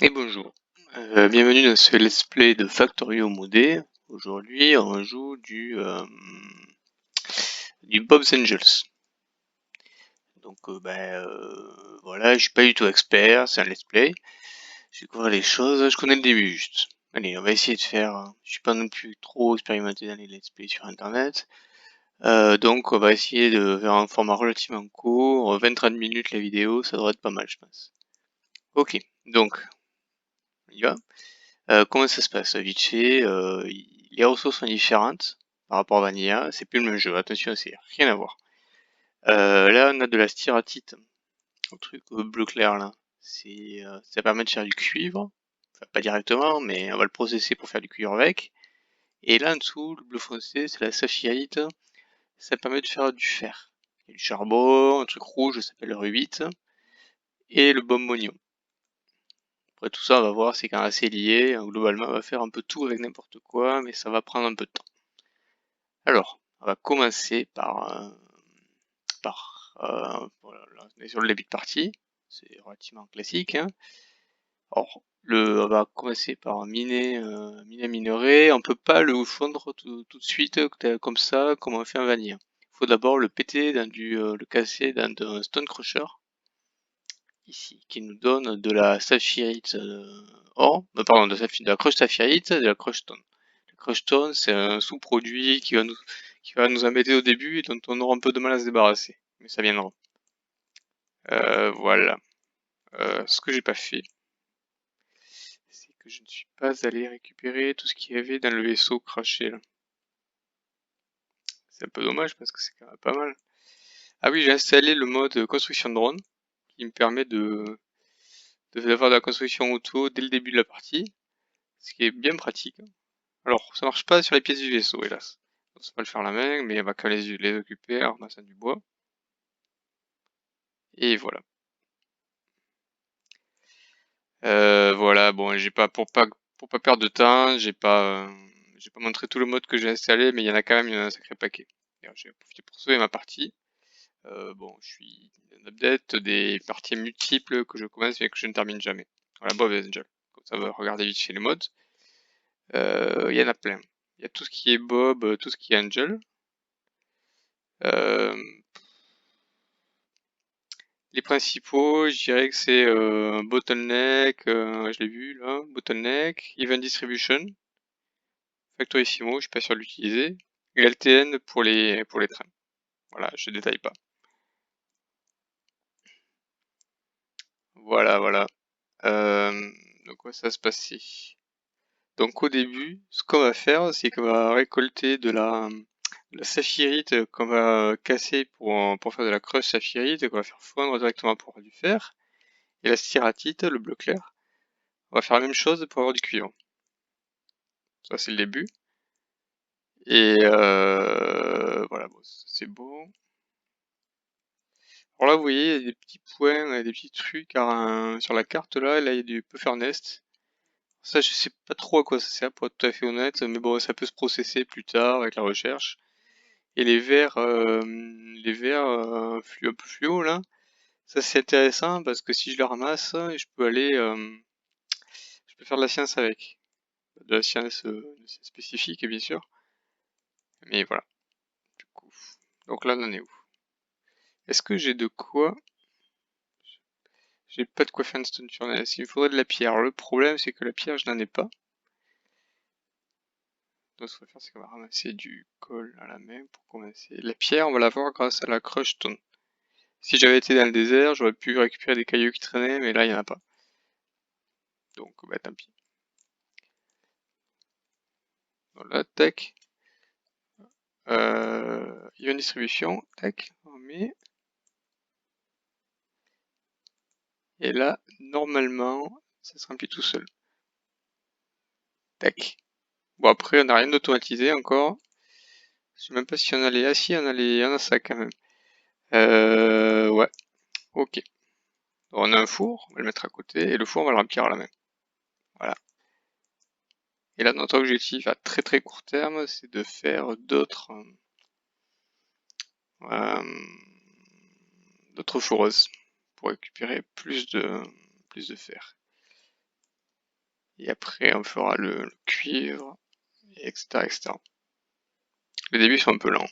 Et bonjour, bienvenue dans ce let's play de Factorio modé. Aujourd'hui on joue du Bob's Angels. Donc voilà, je suis pas du tout expert, c'est un let's play. Je découvre les choses, je connais le début juste. Allez, on va essayer de faire, je suis pas non plus trop expérimenté dans les let's play sur internet. Donc on va essayer de faire un format relativement court, 20-30 minutes la vidéo, ça devrait être pas mal je pense. Ok, donc on y va. Comment ça se passe? Vite fait, les ressources sont différentes par rapport à Vanilla, c'est plus le même jeu, attention, c'est rien à voir. Là, on a de la stératite, un truc bleu clair là. Ça permet de faire du cuivre, enfin pas directement, mais on va le processer pour faire du cuivre avec. Et là en dessous, le bleu foncé, c'est la saphirite, ça permet de faire du fer. Il y a du charbon, un truc rouge, ça s'appelle le rubite, et le bombonium. Après tout ça, on va voir, c'est quand même assez lié. Globalement, on va faire un peu tout avec n'importe quoi, mais ça va prendre un peu de temps. Alors, on va commencer voilà, là, on est sur le début de partie, c'est relativement classique. Hein. Alors, on va commencer par minerai. On peut pas le fondre tout de suite comme ça, comme on fait un vanille. Il faut d'abord le péter le casser dans un stone crusher ici, qui nous donne de la saphirite or, pardon, de la crush saphirite, de la crush stone. La crush stone, c'est un sous-produit qui va nous embêter au début et dont on aura un peu de mal à se débarrasser. Mais ça viendra. Voilà. Ce que j'ai pas fait, c'est que je ne suis pas allé récupérer tout ce qu'il y avait dans le vaisseau craché là. C'est un peu dommage parce que c'est quand même pas mal. Ah oui, j'ai installé le mode construction drone qui me permet d'avoir de la construction auto dès le début de la partie, ce qui est bien pratique. Alors, ça marche pas sur les pièces du vaisseau, hélas. On sait pas le faire la main, mais on va quand même les occuper en ramassant du bois. Et voilà. Voilà, bon, j'ai pas pour pas perdre de temps, j'ai pas montré tout le mode que j'ai installé, mais il y en a quand même un sacré paquet. J'ai profité pour sauver ma partie. Bon, je suis un update des parties multiples que je commence mais que je ne termine jamais. Voilà, Bob Angel. Comme ça, on va regarder vite chez les modes. Il y en a plein. Il y a tout ce qui est Bob, tout ce qui est Angel. Euh, Les principaux, je dirais que c'est Bottleneck, je l'ai vu là, Bottleneck, Event Distribution, Factorissimo, je suis pas sûr de l'utiliser, et LTN pour les trains. Voilà, je détaille pas. Voilà, voilà. Donc ouais, ça va se passer. Donc au début, ce qu'on va faire, c'est qu'on va récolter de la saphirite qu'on va casser pour faire de la creuse saphirite et qu'on va faire fondre directement pour avoir du fer. Et la stératite, le bleu clair, on va faire la même chose pour avoir du cuivre. Ça c'est le début. Et voilà, bon, c'est beau. Alors là, vous voyez, il y a des petits points, des petits trucs sur la carte là, il y a du Puffer Nest. Ça, je sais pas trop à quoi ça sert pour être tout à fait honnête, mais bon, ça peut se processer plus tard avec la recherche. Et les verts un peu fluo là, ça c'est intéressant parce que si je le ramasse, je peux faire de la science avec. De la science spécifique, bien sûr. Mais voilà, du coup. Donc là, on en est où? Est-ce que j'ai de quoi? J'ai pas de quoi faire une stone furnace. Il me faudrait de la pierre. Le problème, c'est que la pierre, je n'en ai pas. Donc, ce qu'on va faire, c'est qu'on va ramasser du coal à la main pour commencer. La pierre, on va l'avoir grâce à la crush stone. Si j'avais été dans le désert, j'aurais pu récupérer des cailloux qui traînaient, mais là, il n'y en a pas. Donc, bah, tant pis. Voilà, tac. Ion distribution, tac. On met. Et là, normalement, ça se remplit tout seul. Tac. Bon, après, on n'a rien d'automatisé encore. Je sais même pas si on a les... Ah si, on a ça quand même. Ouais. Ok. On a un four, on va le mettre à côté, et le four, on va le remplir à la main. Voilà. Et là, notre objectif à très très court terme, c'est de faire d'autres foreuses pour récupérer plus de fer. Et après, on fera le cuivre, etc., etc. Les débuts sont un peu lents.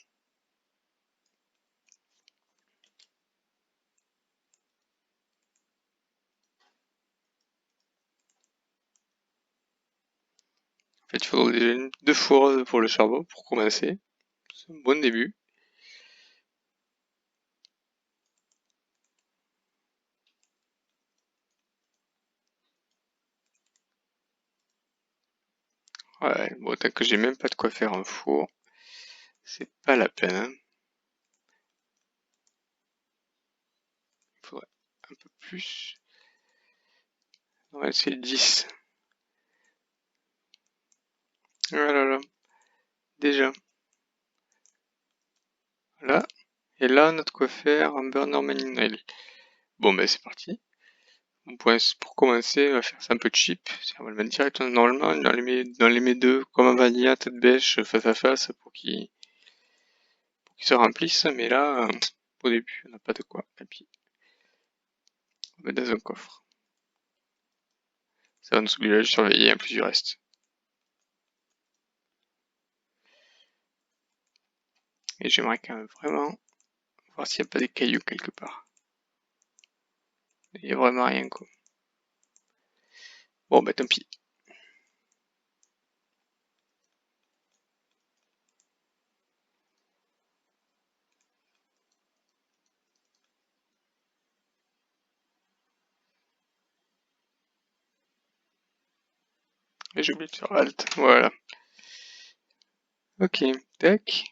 En fait, il faudra déjà 2 fourreuses pour le charbon pour commencer. C'est un bon début. Ouais, bon, tant que j'ai même pas de quoi faire un four, c'est pas la peine. Hein. Il faudrait un peu plus. Ouais, c'est 10. Oh là là, déjà. Là. Et là, on a de quoi faire un burner manuel. Bon, ben c'est parti. Pour commencer, on va faire ça un peu cheap. On va le mettre direct normalement dans les mes deux, comme un vanilla, tête bêche, face à face, pour qu'il se remplisse. Mais là, au début, on n'a pas de quoi. Et puis, on va mettre dans un coffre. Ça va nous obliger à le surveiller, en plus du reste. Et j'aimerais quand même vraiment voir s'il n'y a pas des cailloux quelque part. Il n'y a vraiment rien, quoi. Bon, bah tant pis. Et j'ai oublié de faire Alt. Voilà. Ok, tac.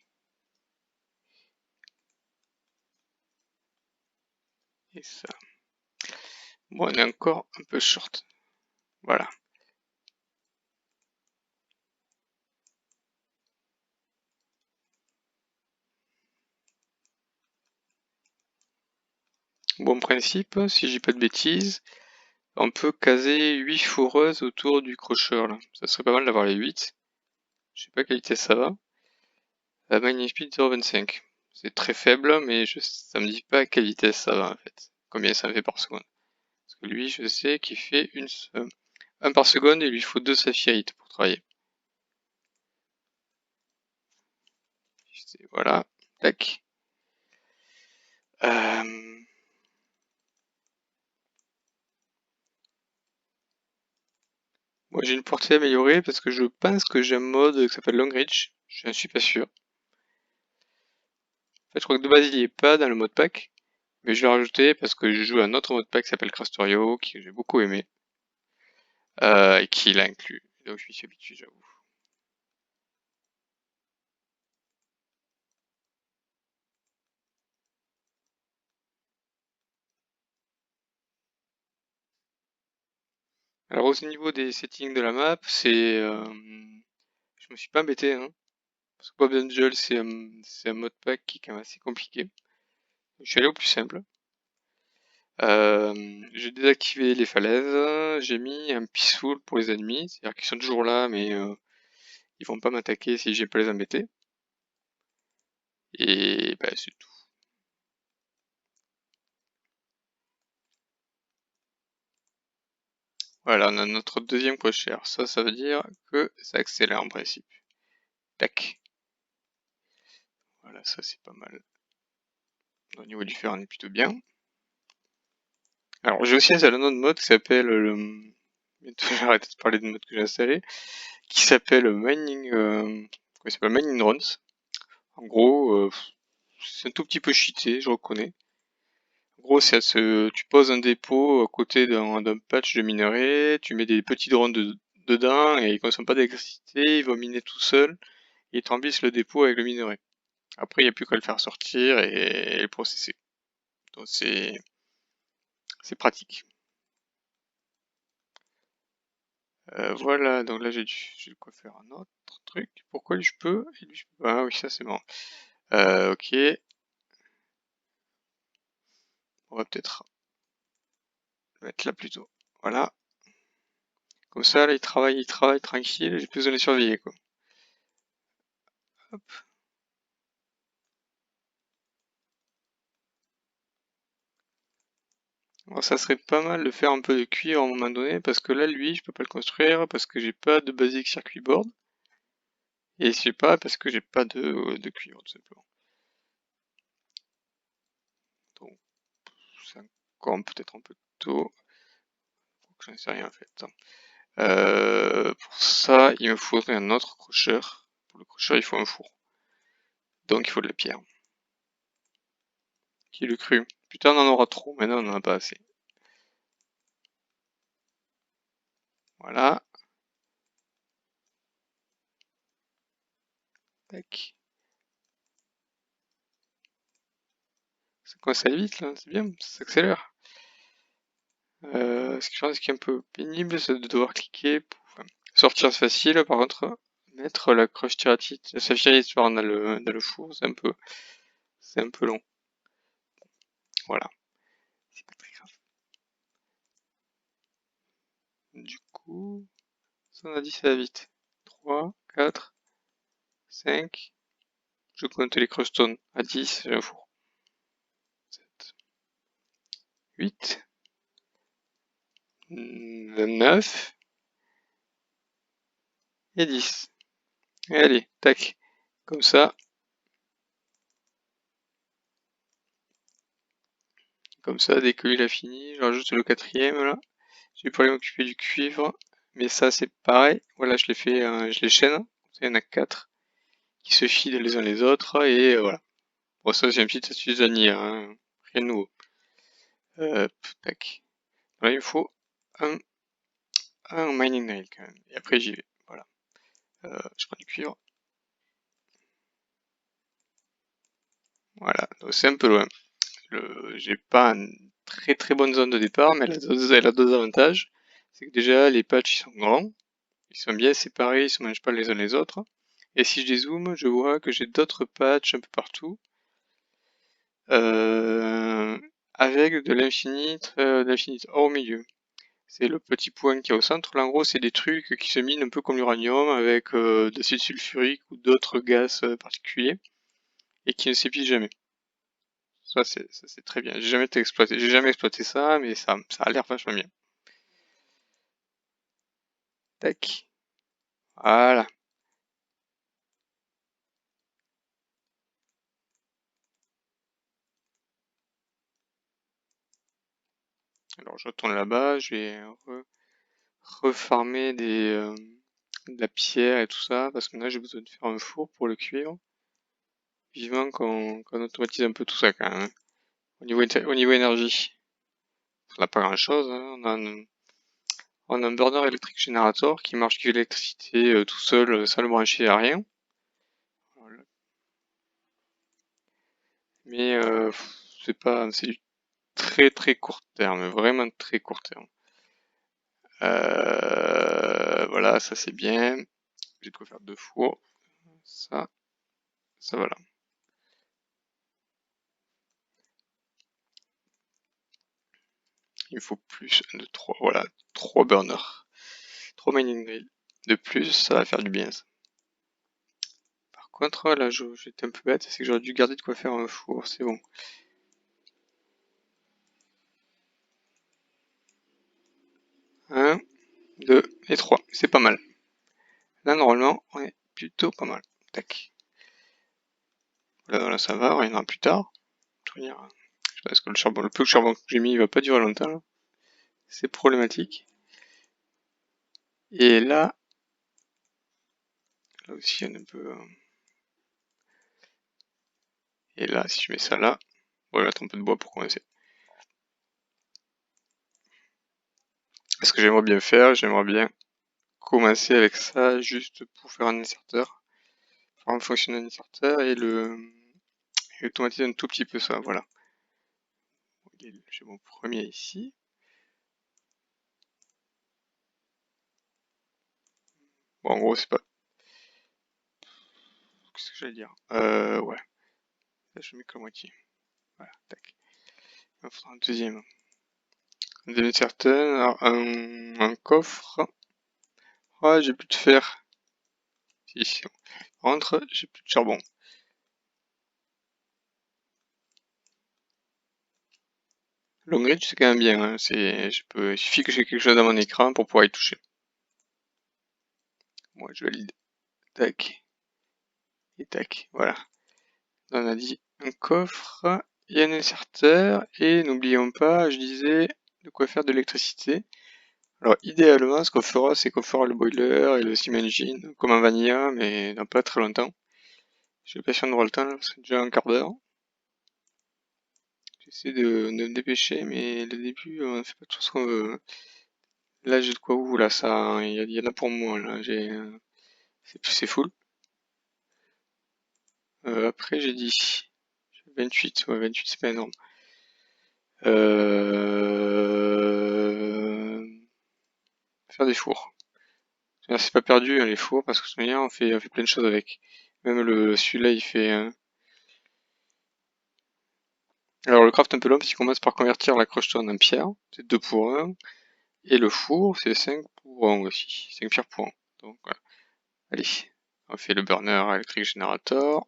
Et ça. Bon, on est encore un peu short. Voilà. Bon principe, si j'ai pas de bêtises, on peut caser 8 fourreuses autour du crocheur là. Ça serait pas mal d'avoir les 8. Je sais pas quelle vitesse ça va. La mining speed 0,25. C'est très faible, mais ça me dit pas à quelle vitesse ça va en fait. Combien ça me fait par seconde. Parce que lui, je sais qu'il fait 1 par seconde et il lui faut 2 saphirites pour travailler. Voilà, tac. Moi j'ai une portée améliorée parce que je pense que j'ai un mode qui s'appelle Long Reach. Je ne suis pas sûr. En fait, je crois que de base il n'y est pas dans le mode pack. Mais je l'ai rajouté parce que je joue à un autre mode pack qui s'appelle Crastorio, que j'ai beaucoup aimé. Et qui l'a inclus. Donc je m'y suis habitué, j'avoue. Alors au niveau des settings de la map, je me suis pas embêté, hein. Parce que Bob Angel, c'est un mode pack qui est quand même assez compliqué. Je suis allé au plus simple. J'ai désactivé les falaises, j'ai mis un peaceful pour les ennemis, c'est-à-dire qu'ils sont toujours là, mais ils vont pas m'attaquer si j'ai pas les embêter. Et bah c'est tout. Voilà, on a notre deuxième cochère. Ça veut dire que ça accélère en principe. Tac. Voilà, ça c'est pas mal. Au niveau du fer, on est plutôt bien. Alors j'ai aussi installé un autre mode qui s'appelle le... Bientôt j'ai arrêté de parler de mode que j'ai installé. Qui s'appelle Mining... Comment il s'appelle Mining Drones. En gros, c'est un tout petit peu cheaté, je reconnais. En gros, tu poses un dépôt à côté d'un patch de minerai, tu mets des petits drones dedans et ils consomment pas d'électricité, ils vont miner tout seuls et ils t'embissent le dépôt avec le minerai. Après, il n'y a plus qu'à le faire sortir et le processer. Donc c'est pratique. Voilà, donc là j'ai de quoi faire un autre truc. Pourquoi lui je peux et lui je peux pas? Ah oui, ça c'est bon. Ok, on va peut-être le mettre là plutôt. Voilà. Comme ça, là, il travaille tranquille, j'ai plus besoin de les surveiller, quoi. Hop. Alors, ça serait pas mal de faire un peu de cuivre à un moment donné, parce que là, lui, je peux pas le construire, parce que j'ai pas de basic circuit board. Et je sais pas, parce que j'ai pas de cuivre, tout simplement. Donc, c'est encore peut-être un peu tôt. J'en sais rien, en fait. Pour ça, il me faudrait un autre crocheur. Pour le crocheur, il faut un four. Donc, il faut de la pierre. Qui le cru? Putain, on en aura trop, maintenant on en a pas assez. Voilà. Tac. Ça commence à aller vite là, c'est bien, ça s'accélère. Ce qui est un peu pénible, c'est de devoir cliquer pour sortir c'est facile, par contre, mettre la croche tiratite, la saphirite dans le four, c'est un peu long. Voilà. C'est pas très grave. Du coup, ça on a dit ça va vite. 3, 4, 5, je compte les cruststones. À 10, j'ai un four. 7, 8, 9 et 10. Et allez, tac. Comme ça, dès que lui a fini, je rajoute le quatrième là. Je vais pouvoir m'occuper du cuivre. Mais ça, c'est pareil. Voilà, je les fais, je les chaîne. Il y en a 4 qui se filent les uns les autres. Et voilà. Bon, ça, c'est une petite astuce vanille, hein. Rien de nouveau. Tac. Là, il me faut un, un mining nail quand même. Et après, j'y vais. Voilà. Je prends du cuivre. Voilà. C'est un peu loin. J'ai pas une très très bonne zone de départ, mais elle a deux avantages. C'est que déjà, les patchs ils sont grands. Ils sont bien séparés, ils se mangent pas les uns les autres. Et si je dézoome, je vois que j'ai d'autres patchs un peu partout. Avec de l'infinite or au milieu. C'est le petit point qui est au centre. Là, en gros, c'est des trucs qui se minent un peu comme l'uranium avec de l'acide sulfurique ou d'autres gaz particuliers et qui ne s'épuisent jamais. Ça, c'est très bien. J'ai jamais exploité ça, mais ça a l'air vachement bien. Tac. Voilà. Alors, je retourne là-bas, je vais refarmer de la pierre et tout ça, parce que là, j'ai besoin de faire un four pour le cuivre. Vivement qu'on automatise un peu tout ça quand même, hein. Au niveau énergie, on n'a pas grand-chose, hein. On a un burner électrique générateur qui marche avec l'électricité tout seul, sans le brancher à rien. Voilà. Mais c'est du très très court terme, vraiment très court terme. Voilà, ça c'est bien. J'ai de quoi faire deux fours. Ça voilà. Il me faut plus de 3, voilà, 3 burners. 3 mining drill. De plus, ça va faire du bien ça. Par contre, là j'étais un peu bête, c'est que j'aurais dû garder de quoi faire un four, c'est bon. 1, 2 et 3, c'est pas mal. Là normalement, on est plutôt pas mal. Tac. Là ça va, on reviendra plus tard. Je veux dire, parce que le peu de charbon que j'ai mis, il va pas durer longtemps là. C'est problématique. Et là aussi on est un peu. Et là, si je mets ça là, on va mettre un peu de bois pour commencer. Ce que j'aimerais bien faire, j'aimerais bien commencer avec ça juste pour faire un inserteur, faire fonctionner un inserteur et automatiser un tout petit peu ça, voilà. J'ai mon premier ici. Bon, en gros, c'est pas. Qu'est-ce que j'allais dire? Ouais. Là, je mets que la moitié. Voilà, tac. Il me faudra un deuxième. Un deuxième inserteur, alors un coffre. Ah, j'ai plus de fer. Si, rentre, j'ai plus de charbon. Long range c'est quand même bien, hein. Il suffit que j'ai quelque chose dans mon écran pour pouvoir y toucher. Moi je valide. Tac. Et tac, voilà. On a dit un coffre et un inserteur. Et n'oublions pas, je disais, de quoi faire de l'électricité. Alors idéalement, ce qu'on fera, c'est qu'on fera le boiler et le steam engine, comme en vanilla, mais dans pas très longtemps. Je sais pas si on aura le temps, là, c'est déjà un quart d'heure. J'essaie de me dépêcher, mais le début, on fait pas tout ce qu'on veut. Là, j'ai de quoi où, là, ça, il y en a pour moi, là, c'est full. Après, j'ai dit 28, ouais, 28, c'est pas énorme. Faire des fours. C'est pas perdu, hein, les fours, parce que de toute manière, on fait plein de choses avec. Même celui-là, il fait... Alors, le craft un peu long, parce qu'il commence par convertir la crochetone en pierre. C'est 2 pour 1. Et le four, c'est 5 pour 1 aussi. 5 pierres pour 1. Donc, voilà. Allez, on fait le burner électrique générateur.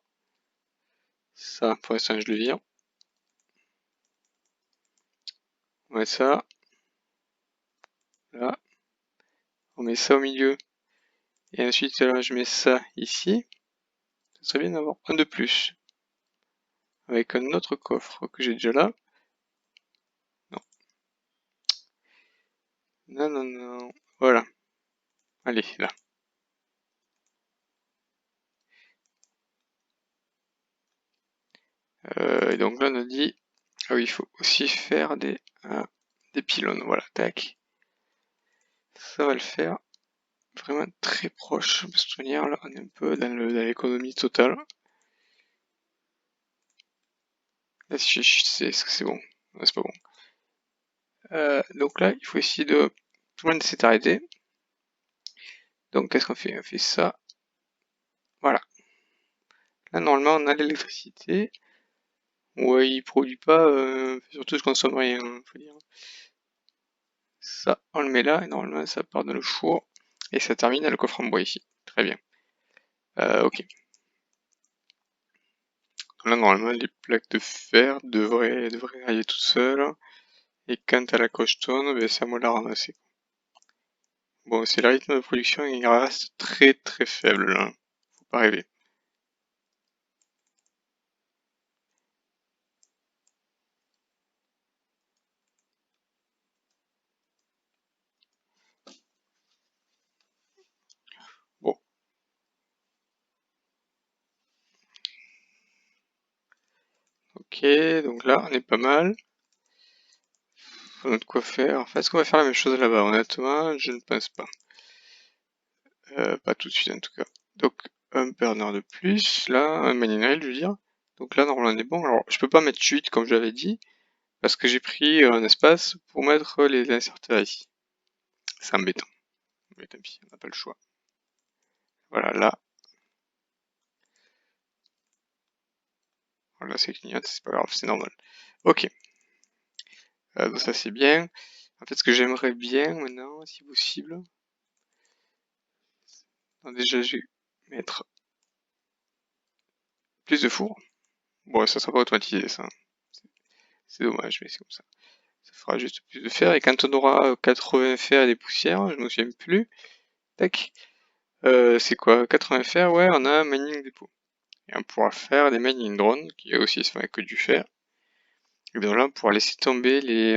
Ça, pour l'instant, je le vire. On met ça. Là. On met ça au milieu. Et ensuite, là, je mets ça ici. Ça serait bien d'avoir un de plus. Avec un autre coffre que j'ai déjà là. Non. Non, non, non. Voilà. Allez, là. Et donc là, on a dit... Ah oui, il faut aussi faire des pylônes. Voilà, tac. Ça va le faire. Vraiment très proche. De toute manière, là, on est un peu dans l'économie totale. Là, c'est bon. Ouais, c'est pas bon. Donc là, il faut essayer de... Tout le monde s'est arrêté. Donc, qu'est-ce qu'on fait? On fait ça. Voilà. Là, normalement, on a l'électricité. Ouais, il produit pas... surtout, je consomme rien, faut dire. Ça, on le met là. Et normalement, ça part dans le four. Et ça termine à le coffre en bois ici. Très bien. Ok. Là, normalement, les plaques de fer devraient arriver toutes seules. Et quant à la crochetone, ben, c'est à moi de la ramasser. Bon, c'est le rythme de production, il reste très très faible là. Faut pas rêver. Bon. Ok, donc là, on est pas mal. On a de quoi faire. En fait, est-ce qu'on va faire la même chose là-bas? Honnêtement, je ne pense pas. Pas tout de suite en tout cas. Donc, un burner de plus, là, un mining rail, je veux dire. Donc là, normalement, on est bon. Alors, je peux pas mettre 8 comme j'avais dit, parce que j'ai pris un espace pour mettre les inserteurs ici. C'est embêtant. Mais tant pis, on n'a pas le choix. Voilà, là. Voilà, c'est clignote, c'est pas grave, c'est normal. Ok. Donc ça, c'est bien. En fait, ce que j'aimerais bien maintenant, si possible... Donc déjà, je vais mettre plus de fours. Bon, ça sera pas automatisé, ça. C'est dommage, mais c'est comme ça. Ça fera juste plus de fer. Et quand on aura 80 fer et des poussières, je ne me souviens plus. Tac. C'est quoi 80 fer? Ouais, on a un mining dépôt. Et on pourra faire des mining drones, qui aussi se font que du fer. Et bien là, on pourra laisser tomber les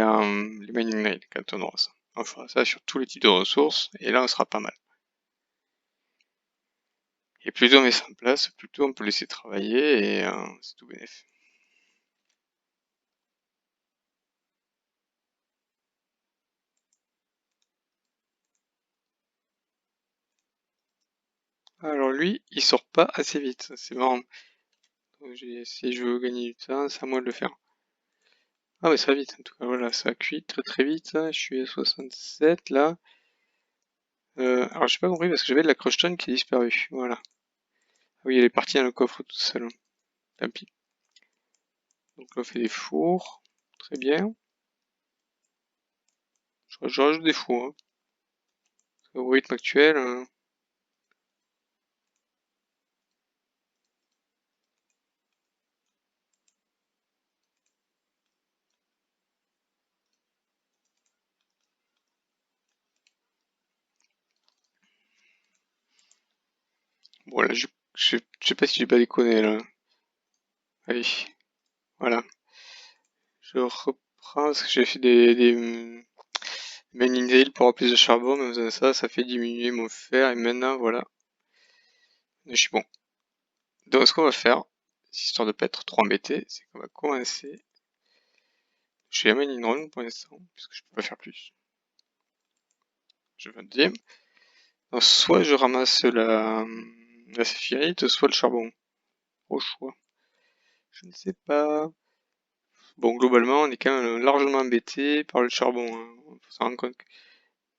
mining rails quand on aura ça. On fera ça sur tous les types de ressources, et là, on sera pas mal. Et plus on met ça en place, plus on peut laisser travailler, et c'est tout bénef. Alors lui, il sort pas assez vite, c'est marrant. Donc, si je veux gagner du temps, c'est à moi de le faire. Ah mais ça va vite, en tout cas, voilà, ça cuit très très vite. Je suis à 67 là. Alors j'ai pas compris parce que j'avais de la crochetone qui est disparue, voilà. Ah oui, elle est partie dans le coffre tout seul. Tant pis. Donc là on fait des fours, très bien. Je rajoute des fours, hein. Au rythme actuel... Bon là, je sais pas si j'ai pas déconné là. Allez, voilà. Je reprends parce que j'ai fait des mining drill pour avoir plus de charbon, mais en faisant ça, ça fait diminuer mon fer et maintenant voilà, je suis bon. Donc ce qu'on va faire, histoire de pas être trop embêté, c'est qu'on va commencer. Je fais la mining run pour l'instant, puisque je peux pas faire plus. Je vais dire. Donc, soit je ramasse la saphirite, soit le charbon. Au choix. Je ne sais pas. Bon, globalement, on est quand même largement embêté par le charbon. Hein. Faut s'en rendre compte.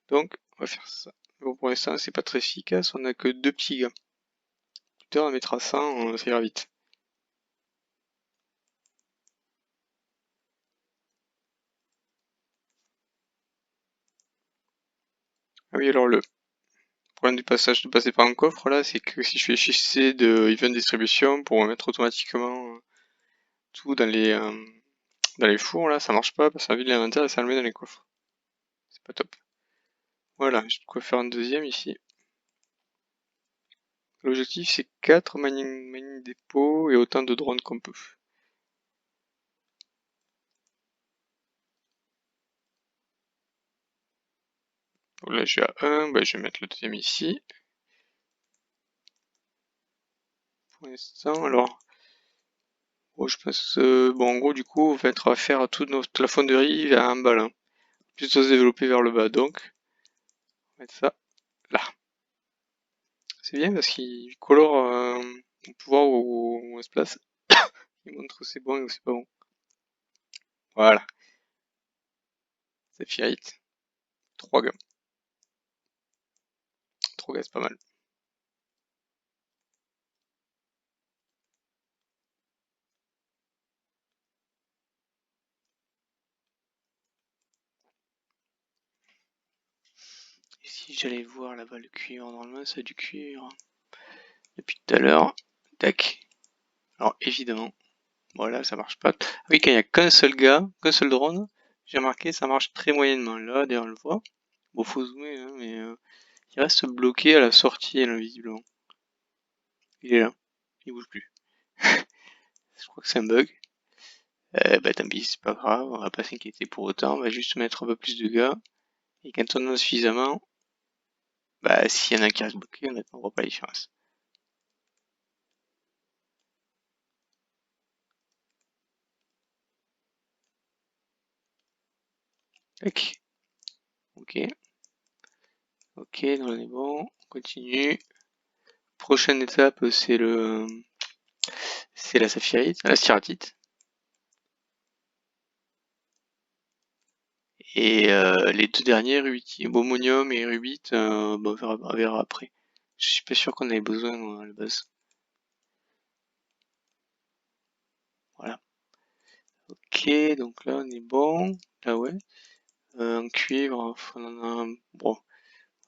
Donc, on va faire ça. Bon, pour l'instant, c'est pas très efficace. On a que 2 petits gars. Plus tard, on mettra 100, ça ira vite. Ah oui, alors le problème du passage de passer par un coffre là, c'est que si je fais chiffrer de event distribution pour mettre automatiquement tout dans les fours là, ça marche pas parce que ça vide l'inventaire et ça le met dans les coffres. C'est pas top. Voilà, j'ai de quoi faire un deuxième ici. L'objectif c'est 4 mining dépôts et autant de drones qu'on peut. Donc là j'ai un, bah, je vais mettre le deuxième ici. Pour l'instant, alors, bon, je pense, bon, en gros, du coup, on va être à faire toute la fonderie en bas là. Plutôt se développer vers le bas, donc, on va mettre ça là. C'est bien parce qu'il colore le pouvoir où on se place. Il montre où c'est bon et où c'est pas bon. Voilà, c'est Fiat. 3 gars. 3 gars, c'est pas mal. Et si j'allais voir là-bas le cuir, normalement c'est du cuir. Depuis tout à l'heure. Tac. Alors évidemment, voilà, ça marche pas. Ah oui, quand il y a qu'un seul gars, qu'un seul drone, j'ai remarqué ça marche très moyennement. Là, d'ailleurs, on le voit. Bon, faut zoomer, hein, mais il reste bloqué à la sortie, là, visiblement. Il est là. Il bouge plus. Je crois que c'est un bug. Bah tant pis, c'est pas grave, on va pas s'inquiéter pour autant, on va juste mettre un peu plus de gars. Et quand on en a suffisamment, bah s'il y en a qui restent bloqués, on voit pas la différence. Tac. Ok. Ok, donc on est bon. On continue. Prochaine étape, c'est la saphirite, la styratite. Et les deux derniers, Bomonium et Rubite, bah, on verra après. Je suis pas sûr qu'on ait besoin à la base. Voilà. Ok, donc là on est bon. Là ouais. En cuivre, on en a un... Bon,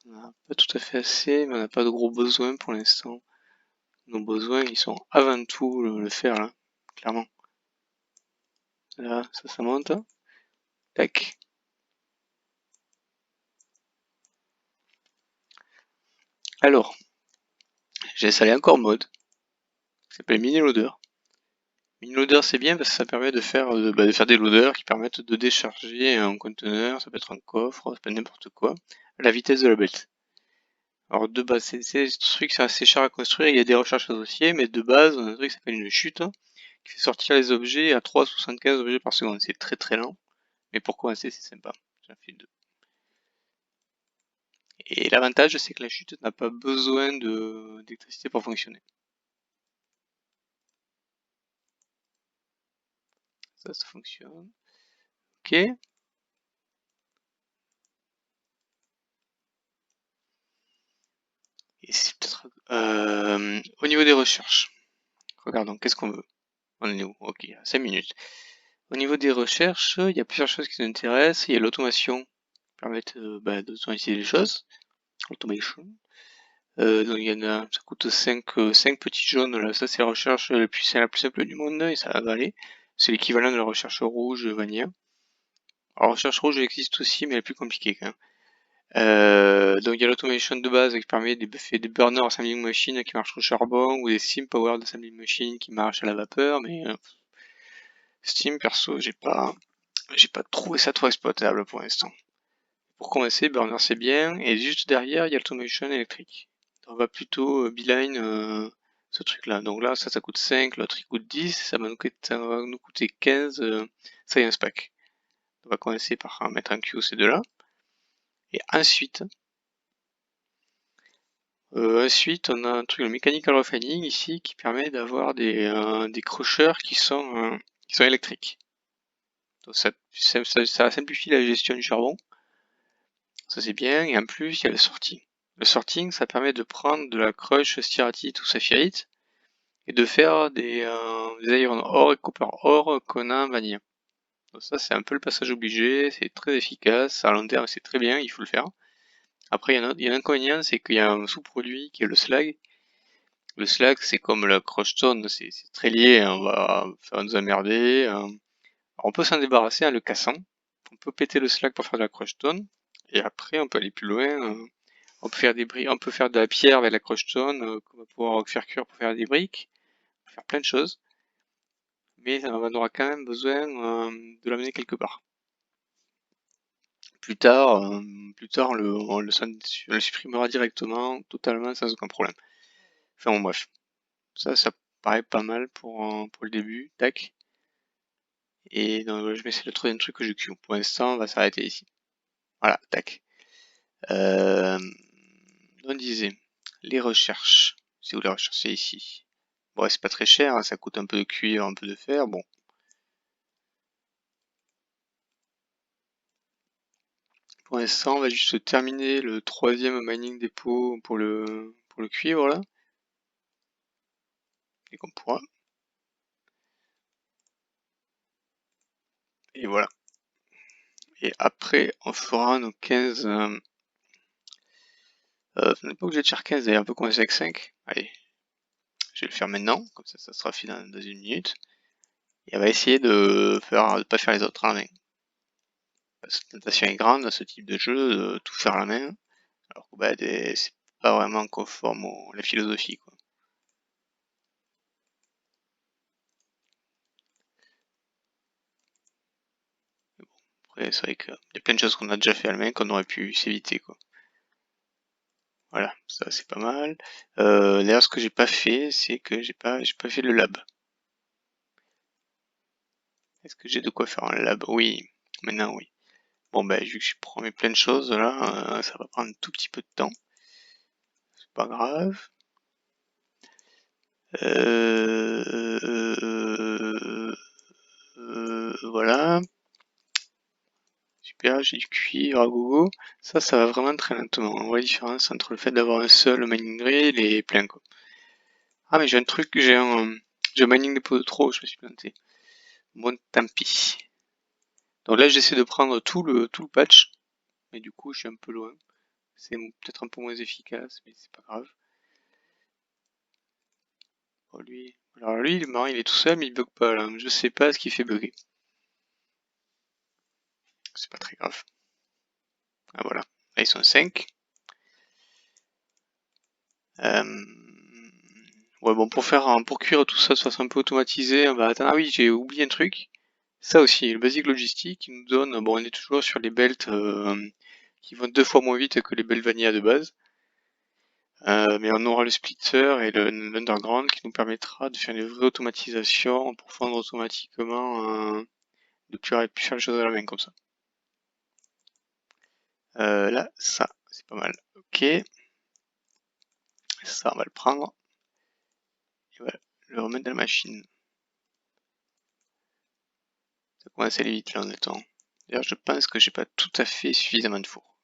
on n'a pas tout à fait assez, mais on n'a pas de gros besoins pour l'instant. Nos besoins, ils sont avant tout le fer, là, clairement. Là, ça monte. Tac. Alors, j'ai installé encore mode, qui s'appelle mini loader. Mini loader, c'est bien parce que ça permet de faire des loaders qui permettent de décharger un conteneur, ça peut être un coffre, ça peut être n'importe quoi, à la vitesse de la bête. Alors de base, c'est un truc c'est assez cher à construire, il y a des recherches associées, mais de base, on a un truc qui s'appelle une chute, qui fait sortir les objets à 3,75 objets par seconde. C'est très très lent, mais pour commencer, c'est sympa. J'en fais 2. Et l'avantage, c'est que la chute n'a pas besoin d'électricité pour fonctionner. Ça fonctionne. Ok. Et c'est peut-être... au niveau des recherches, regardons, qu'est-ce qu'on veut? On est où? Ok, 5 minutes. Au niveau des recherches, il y a plusieurs choses qui nous intéressent. Il y a l'automation, qui permet d'automatiser les choses. Automation. Donc il y en a, ça coûte 5 petits jaunes, là, ça c'est la recherche la plus simple du monde, et ça va aller. C'est l'équivalent de la recherche rouge vanilla. Alors la recherche rouge elle existe aussi, mais elle est plus compliquée quand même. Donc il y a l'automation de base qui permet des burner assembling machine qui marchent au charbon, ou des steam powered assembling machine qui marchent à la vapeur, mais Steam perso j'ai pas trouvé ça trop exploitable pour l'instant. Pour commencer, burner c'est bien, et juste derrière il y a l'automation électrique. On va plutôt beeline ce truc là. Donc là ça coûte 5, l'autre il coûte 10, ça va nous coûter 15 science pack. On va commencer par mettre en queue ces deux là. Et ensuite, on a un truc, le mechanical refining ici, qui permet d'avoir des crocheurs qui sont électriques. Donc ça simplifie la gestion du charbon. Ça c'est bien, et en plus il y a le sorting. Le sorting, ça permet de prendre de la crush styrite ou saphirite et de faire des iron ore et copper ore qu'on a en vanille. Donc ça c'est un peu le passage obligé, c'est très efficace, à long terme c'est très bien, il faut le faire. Après il y a un inconvénient, c'est qu'il y a un sous-produit qui est le slag. Le slag c'est comme la crushstone, c'est très lié, on va faire nous emmerder. Alors, on peut s'en débarrasser en le cassant. On peut péter le slag pour faire de la crushstone, et après on peut aller plus loin. On peut faire on peut faire de la pierre avec la crushstone, qu'on va pouvoir faire cuire pour faire des briques, on peut faire plein de choses. Mais on aura quand même besoin de l'amener quelque part. Plus tard, on le supprimera directement, totalement, sans aucun problème. Enfin bon, bref. Ça paraît pas mal pour le début, tac. Et donc, je vais essayer de trouver un truc que je queue. Pour l'instant, on va s'arrêter ici. Voilà, tac. On disait, les recherches. C'est où les recherches? C'est ici. Bon, c'est pas très cher, hein, ça coûte un peu de cuivre, un peu de fer, bon. Pour l'instant, on va juste terminer le 3e mining dépôt pour le cuivre, là. Et qu'on pourra. Et voilà. Et après, on fera nos 15... on n'est pas obligé de faire 15, d'ailleurs, on peut commencer avec 5. Allez, je vais le faire maintenant, comme ça sera fini dans 1 minute. Et on va essayer de pas faire les autres à la main. Parce que la tentation est grande dans ce type de jeu, de tout faire à la main. Alors que bah, c'est pas vraiment conforme à la philosophie, quoi. Mais bon, après, c'est vrai qu'il y a plein de choses qu'on a déjà fait à la main qu'on aurait pu s'éviter, quoi. Voilà, ça c'est pas mal. D'ailleurs, ce que j'ai pas fait, c'est que j'ai pas fait le lab. Est-ce que j'ai de quoi faire un lab? Oui, maintenant oui. Bon bah vu que je prends mes plein de choses là, ça va prendre un tout petit peu de temps. C'est pas grave. Voilà. Super, j'ai du cuivre à gogo. Ça va vraiment très lentement. On voit la différence entre le fait d'avoir un seul mining drill et plein, quoi. Ah mais j'ai un truc, j'ai un mining dépôt de trop, je me suis planté. Bon, tant pis. Donc là j'essaie de prendre tout le patch, mais du coup je suis un peu loin. C'est peut-être un peu moins efficace, mais c'est pas grave. Bon, alors lui, le marin il est tout seul, mais il bug pas là. Je sais pas ce qui fait bugger. C'est pas très grave. Ah voilà, là ils sont 5. Ouais bon, pour cuire tout ça soit un peu automatisé, on va attendre. Ah oui, j'ai oublié un truc. Ça aussi, le basic logistique qui nous donne, bon on est toujours sur les belts qui vont 2 fois moins vite que les belts vanilla de base. Mais on aura le splitter et l'underground qui nous permettra de faire une vraie automatisation pour fondre automatiquement, de plus faire les choses à la main comme ça. Là, ça, c'est pas mal. Ok. Ça, on va le prendre. Et voilà, le remettre dans la machine. Ça commence à aller vite là en temps. D'ailleurs, je pense que j'ai pas tout à fait suffisamment de four.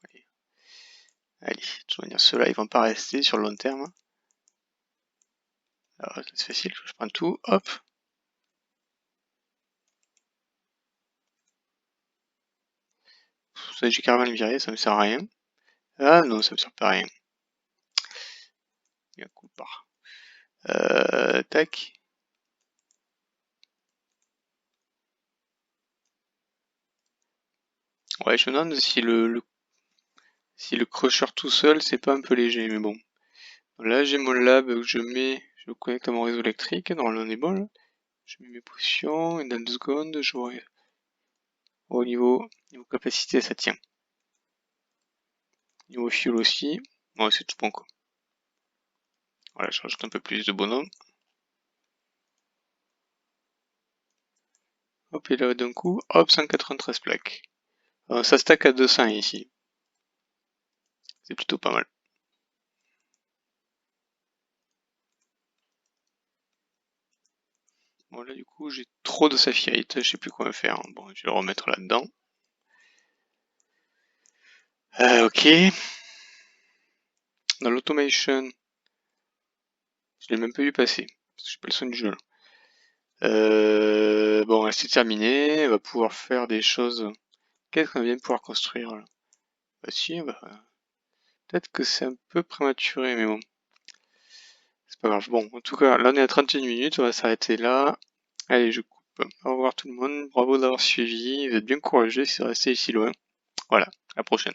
Allez, de toute manière, ceux-là, ils vont pas rester sur le long terme. Alors, c'est facile, je prends tout, hop. Ça, j'ai carrément le viré, ça me sert à rien. Ah non, ça me sert pas à rien. Bien, coup part. Tac. Ouais, je me demande si Si le crusher tout seul, c'est pas un peu léger, mais bon. Là, j'ai mon lab que je le connecte à mon réseau électrique, normalement on est bon là. Je mets mes potions, et dans 2 secondes, je vois au niveau capacité, ça tient. Niveau fuel aussi, bon, c'est tout bon quoi. Voilà, je rajoute un peu plus de bonhomme. Hop, et là d'un coup, hop, 193 plaques. Ça stack à 200 ici. C'est plutôt pas mal. Bon là du coup j'ai trop de saphirite, je sais plus quoi faire. Bon, je vais le remettre là-dedans. Ok. Dans l'automation, je l'ai même pas vu passer. Parce que j'ai pas le son du jeu là. Bon, c'est terminé. On va pouvoir faire des choses. Qu'est-ce qu'on vient de pouvoir construire là? Bah si, bah, peut-être que c'est un peu prématuré, mais bon. C'est pas grave. Bon, en tout cas, là on est à 31 minutes, on va s'arrêter là. Allez, je coupe. Au revoir tout le monde. Bravo d'avoir suivi. Vous êtes bien courageux si vous restez ici loin. Voilà, à la prochaine.